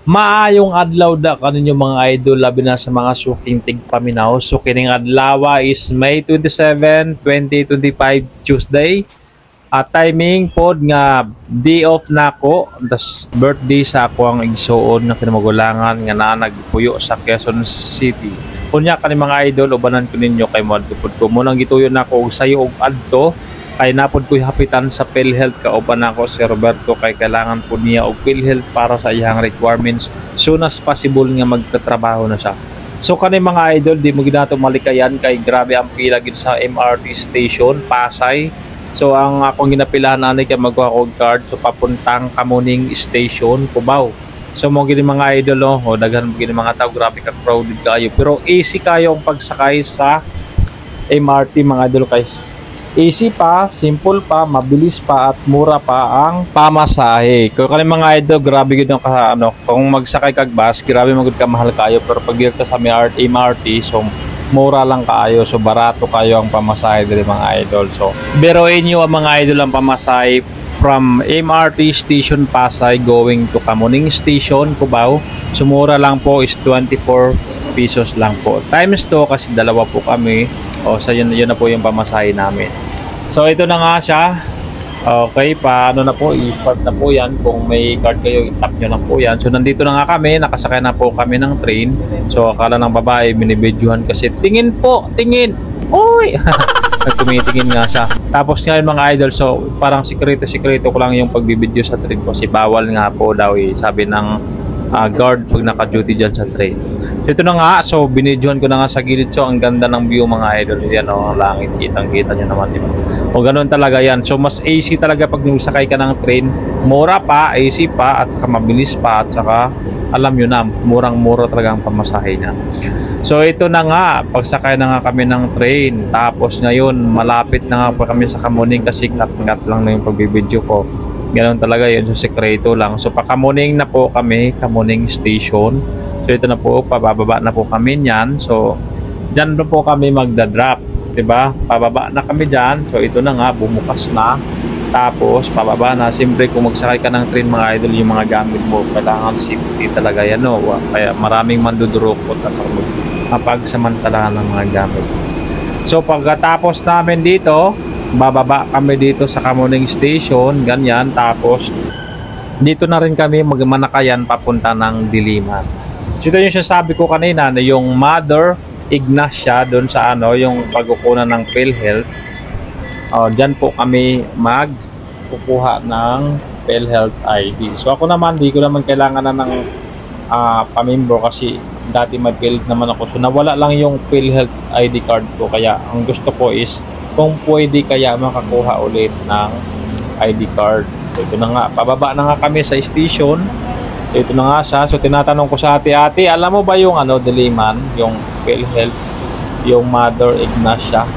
Maayong adlaw da kaninyo mga idol, labi na sa mga suking tigpaminaw. So kining adlaw is May 27, 2025 Tuesday. At timing pod nga day off na ako, das birthday sa ako ang igsuon na kinamagulangan nga na nagpuyo sa Quezon City. Kunya kani mga idol, ubanan ko ninyo kay mo adtupod ko. Munang gituyon na ako sayo og adto kay napod ko'y hapitan sa PhilHealth, kauban ako si Roberto kay kailangan po niya og PhilHealth para sa iyang requirements soon as possible nga magtatrabaho na siya. So kani mga idol, di mo ginato malikayan kay grabe ang pila gid sa MRT station Pasay. So ang akong ginapilahan ani kay magkuha og card so papuntang Kamuning Station, Cubao. So mo gid mga idol daghan gid mga tao, grabe ka crowded kayo pero easy kayo ang pagsakay sa MRT mga idol kay easy pa, simple pa, mabilis pa at mura pa ang pamasahe. Kung kani mga idol, grabe gid ang kung magsakay kag bus, grabe magud ka mahal kayo pero pag ka sa MRT, so mura lang kayo, so barato kayo ang pamasahe diri mga idol. So biruin niyo ang mga idol ang pamasahe from MRT Station Pasay going to Kamuning Station, Cubao. So mura lang po is 24 pesos lang po. Times 2 kasi dalawa po kami. So yun na po yung pamasahe namin. So ito na nga siya. Okay, paano na po, i-start na po yan. Kung may card kayo, i-tap nyo lang po yan. So nandito na nga kami, nakasakay na po kami ng train. So akala ng babae, binibidyohan kasi tingin po, tingin. Uy! Tumitingin nga siya. Tapos ngayon mga idol, so parang sikreto ko lang yung pagbibidyo sa train kasi bawal nga po daw sabi ng guard pag naka-duty dyan sa train. Ito na nga, so binidyohan ko na nga sa gilid. So ang ganda ng view mga idol. Yan ang langit, kitang-kita nyo naman, diba? O ganun talaga yan. So mas easy talaga pag sakay ka ng train. Mura pa, easy pa, at saka mabilis pa, at saka alam nyo na, murang-mura talaga ang pamasahe niya. So ito na nga, pagsakay na nga kami ng train. Tapos ngayon, malapit na nga pa kami sa Kamuning kasi ngat-ngat lang na yung pagbibidyo ko. Ganoon talaga yun, so sekreto lang. So pakamuning na po kami, Kamuning Station. So ito na po, pababa na po kami niyan. So dyan na po kami magdadrop, diba? Pababa na kami dyan. So ito na nga, bumukas na. Tapos pababa na. Siyempre kung magsakay ka ng train mga idol, yung mga gamit mo, kailangan safety talaga yan, no? Kaya maraming mandudurukot at mapagsamantalahan ng mga gamit. So pagkatapos namin dito, bababa kami dito sa Kamuning Station, ganyan. Tapos dito na rin kami magmanakayan papunta ng Diliman. So ito yung sasabi ko kanina na yung Mother Ignacia doon sa yung pagkukunan ng PhilHealth. Diyan po kami magkukuha ng PhilHealth ID. So ako naman, di ko naman kailangan na ng pamimbro kasi dati may PhilHealth naman ako. So nawala lang yung PhilHealth ID card ko. Kaya ang gusto ko is kung pwede kaya makakuha ulit ng ID card. So ito na nga, pababa na nga kami sa station. So ito na nga siya. So tinatanong ko sa ate, alam mo ba yung Diliman, yung PhilHealth, yung Mother Ignacia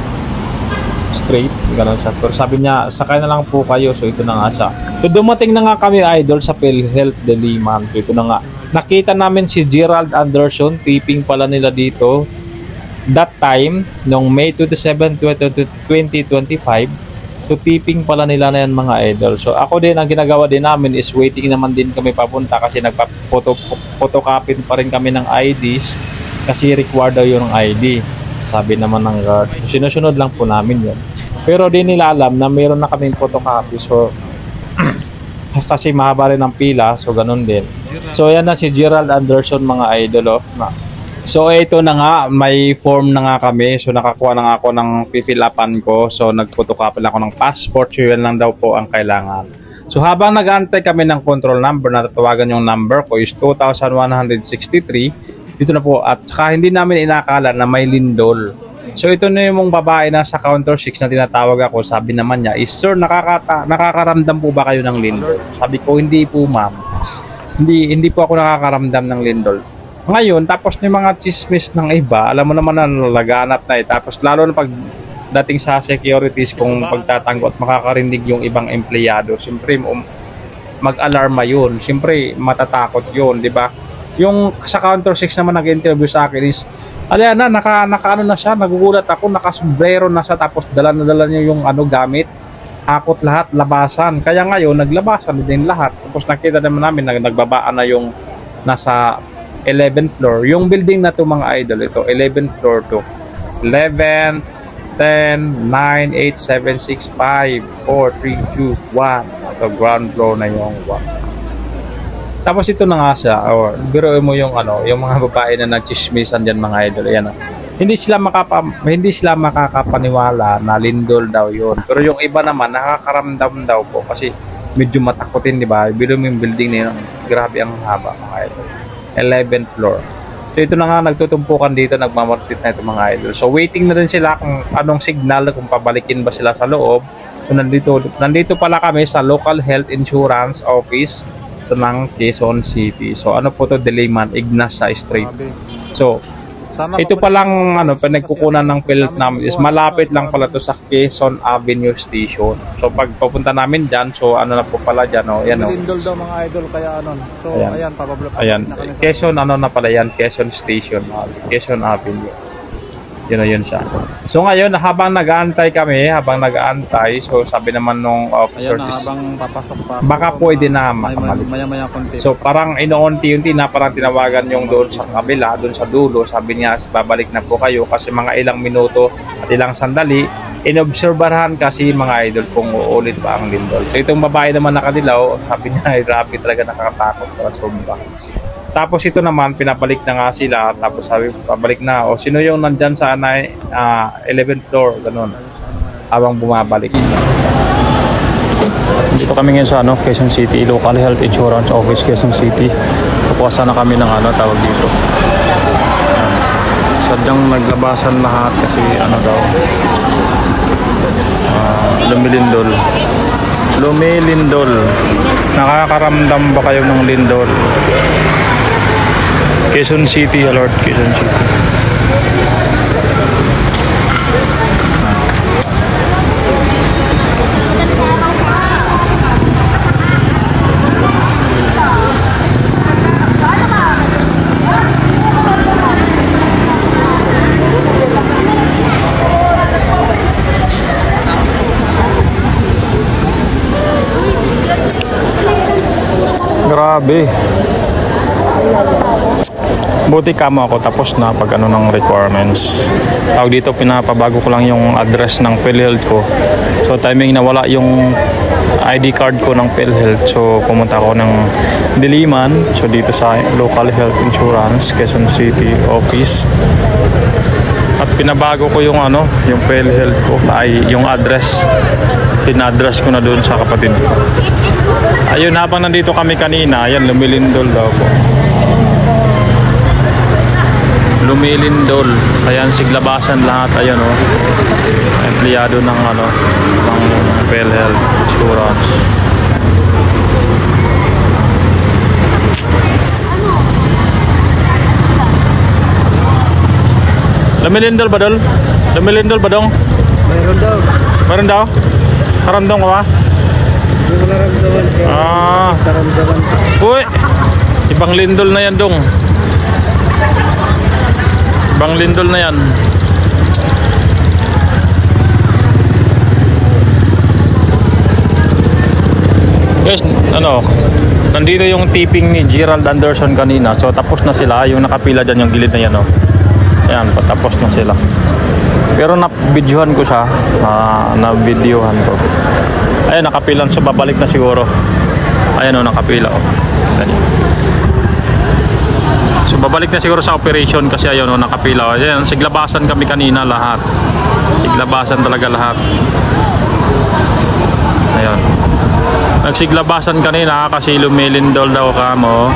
Street, gano'n siya. Pero sabi niya, sakay na lang po kayo. So ito na nga siya. So dumating na nga kami idol sa PhilHealth Diliman. So ito na nga. Nakita namin si Gerald Anderson, tipping pala nila dito. That time, noong May 27, 2025, so tipping pala nila na yan mga idol. So ako din, ang ginagawa din namin is waiting naman din kami papunta kasi nagpa-photocopy pa rin kami ng IDs kasi required daw yung ID. Sabi naman ng guard. So, sinusunod lang po namin yun. Pero di nila alam na mayroon na kaming photocopy. So kasi mahaba rin ang pila, so ganun din. So yan na si Gerald Anderson mga idol. So ito na nga, may form na nga kami. So nakakuha na nga ako ng pipilapan ko. So nagphotocopy lang ako ng passport. So yun lang daw po ang kailangan. So habang nag-aantay kami ng control number, natatawagan yung number ko is 2163. Dito na po. At saka hindi namin inakala na may lindol. So ito na yung babae na sa counter 6 na tinatawag ako. Sabi naman niya is, sir, nakakaramdam po ba kayo ng lindol? Sabi ko, hindi po ma'am. Hindi po ako nakakaramdam ng lindol. Ngayon, tapos yung mga chismis ng iba, alam mo naman na laganap na Tapos lalo na pag dating sa securities, kung pagtatanggol at makakarinig yung ibang empleyado, siyempre mag-alarma yun. Siyempre matatakot yun, di ba? Yung sa counter 6 naman nag-interview sa akin is, alaya na, naka-ano na siya, nagugulat ako, naka-sombrero na siya, tapos dala niya yung gamit. Hakot lahat, labasan. Kaya ngayon, naglabasan din lahat. Tapos nakita naman namin, nagbabaan na yung nasa 11th floor. Yung building na to mga idol, ito 11th floor to. 11, 10, 9, 8, 7, 6, 5, 4, 3, 2, 1. Ito ground floor na yung 1. Tapos ito na nga siya, or biruin mo yung ano, yung mga babae na nagchismisan diyan mga idol. Ayan oh. Hindi sila makakapaniwala na lindol daw 'yon. Pero yung iba naman nakakaramdam daw po kasi medyo matakotin, di ba? Biruin mo yung building na yun. Grabe ang haba mga idol. 11th floor. So ito na nga nagtutumpukan dito, nagmamartit na ito mga idol. So waiting na rin sila kung anong signal, kung pabalikin ba sila sa loob. So nandito pala kami sa Local Health Insurance Office sa ng Quezon City. So ano po to, Diliman, Ignacia Street. So ito palang ano, pinagkukunan ng PhilHealth namin is malapit lang pala to sa Quezon Avenue Station. So pag papunta namin dyan, so ano na po pala dyan, oh, yan oh. Lindol daw mga idol, kaya ano. So ayan, pabablock. Ayan, Quezon ano na pala yan, Quezon Station, Quezon Avenue. Yun na yun siya. So ngayon, habang nag-aantay kami, so sabi naman nung officer, habang papasok pa, baka pwede na makamalik. Maya konti. So parang inoonti-unti na, parang tinawagan yung doon sa kabila, doon sa dulo, sabi niya babalik na po kayo kasi mga ilang minuto at ilang sandali, inobserbahan kasi mga idol kung uulit ba ang lindol. So itong babae naman nakadilaw, sabi niya, grabe talaga, nakakatakot para sobra. Tapos ito naman, pinabalik na nga sila. Tapos sabi, pabalik na. O sino yung nandyan sa 11th floor, ganun. Habang bumabalik sila. Dito kami ngayon sa Quezon City, Local Health Insurance Office, Quezon City. Pupuwasan na kami ng tawag dito. Sadyang naglabasan lahat kasi daw. Lumilindol. Lumilindol. Nakakaramdam ba kayo ng lindol? Quezon City alert, Quezon City. Grabe. Buti kamo ako tapos na pag ng requirements. Tawag dito, pinapabago ko lang yung address ng PhilHealth ko. So timing na wala yung ID card ko ng PhilHealth. So pumunta ako ng Diliman. So dito sa Local Health Insurance, Quezon City Office. At pinabago ko yung yung PhilHealth ko, ay yung address. Pina-address ko na doon sa kapatid ko. Ayun, habang nandito kami kanina, ayan, lumilindol daw po. Lumilindol. Ayan, siglabasan lahat. Ayan o. Empleyado ng ng PhilHealth Insurance. Lumilindol ba dol? Lumilindol ba dong? Meron daw. Meron daw? Karamdam ko ba? Hindi ko naramdaman. Karamdaman. Uy! Ibang lindol na yan dong. Ibang lindol na yan. Guys, nandito yung tipping ni Gerald Anderson kanina. So tapos na sila, yung nakapila dyan yung gilid na yan Ayan, patapos na sila. Pero na-videohan ko siya, na-videohan ko. Ayan, nakapilan, so babalik na siguro. Ayan nakapila So babalik na siguro sa operation kasi ayun nakapila. Ayan, siglabasan kami kanina lahat. Siglabasan talaga lahat. Ayan. Nagsiglabasan kanina kasi lumilindol daw kamo.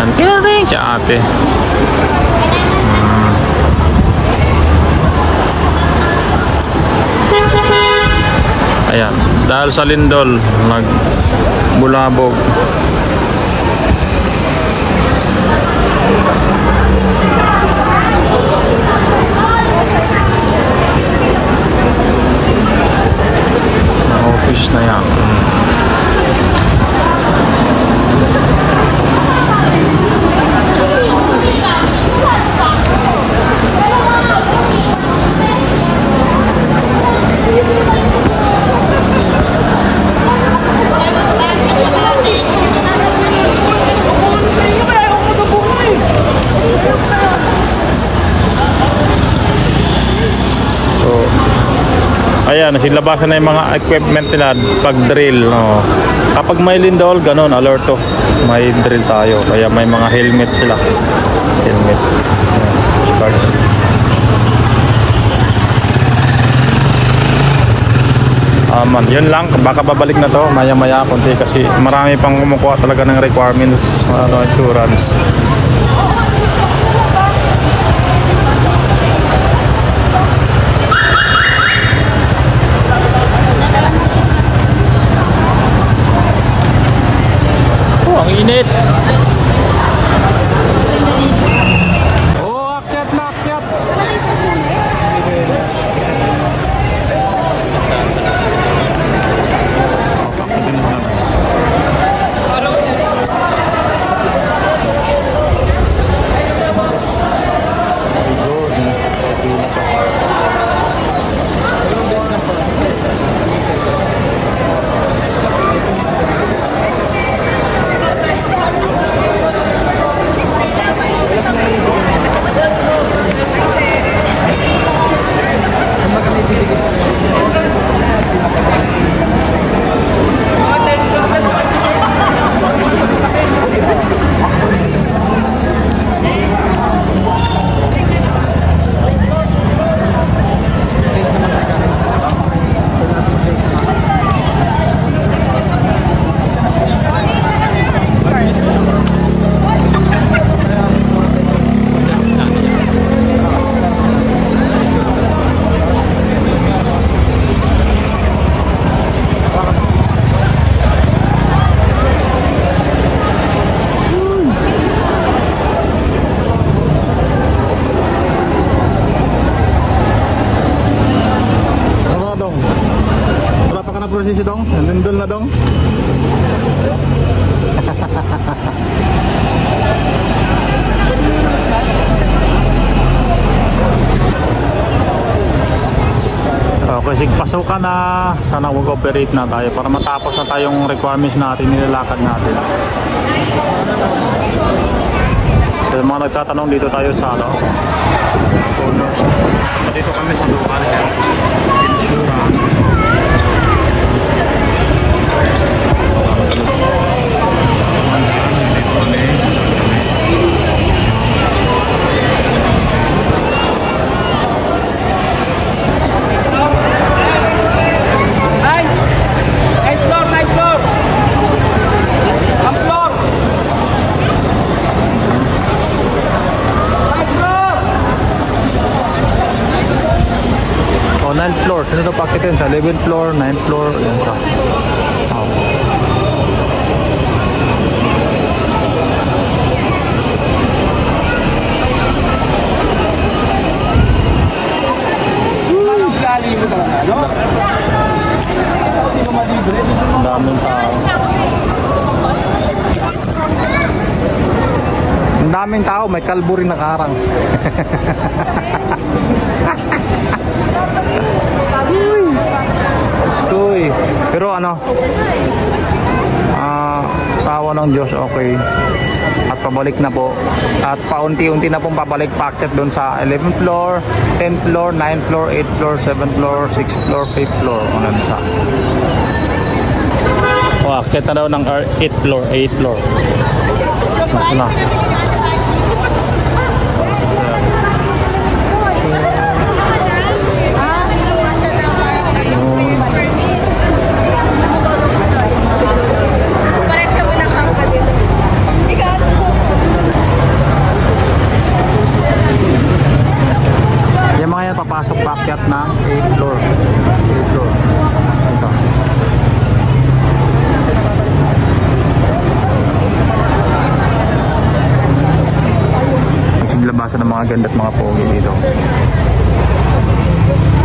Antiring si ate. Ayan, dahil sa lindol nagbulabog. Ang office na yan. Ayan, silabasan na yung mga equipment nila pag drill. Oh. Kapag may lindol, ganun, alerto. May drill tayo. Kaya may mga helmet sila. Helmet. Start. Yun lang, baka babalik na to maya-maya konti kasi marami pang kumukuha talaga ng requirements, insurance. Ang init. Oh, akyat na akyat. Prosesi dong, nandun na dong. Okay, sige, pasukan na. Sana mag-operate na tayo para matapos na tayong requirements natin, nilalakad natin. So, mga nagtatanong, dito tayo sa ano? Dito kami sa lugar. Insurance. Oh, 9th floor. Sino ito pakitin sa 11th floor, 9th floor, yan sa. Oh. Ang daming tao. Ang daming tao, may kalbo rin nakarang. Uy. Pero ano, sawa ng Diyos, okay. At pabalik na po. At paunti-unti na pong pabalik paakyat doon sa 11th floor, 10th floor, 9th floor, 8th floor, 7th floor, 6th floor, 5th floor. Ano sa? Oh, akyat na daw ng 8th floor, 8th floor. Nasa na? Papasok pakyat ng 8th floor. 8th floor. Ito. Nagsiglabasan ng mga ganda at mga pogi dito.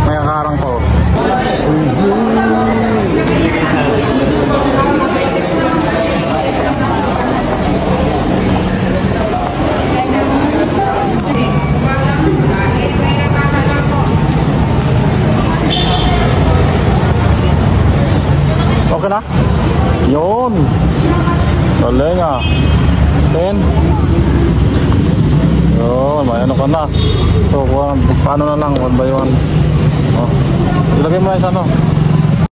May karang po. Okay na? Yun. Galing ah. 10. Yun, may ano ka na. So, paano na lang, 1 by 1. Oh. Ilagay Lagay mo na sa ano.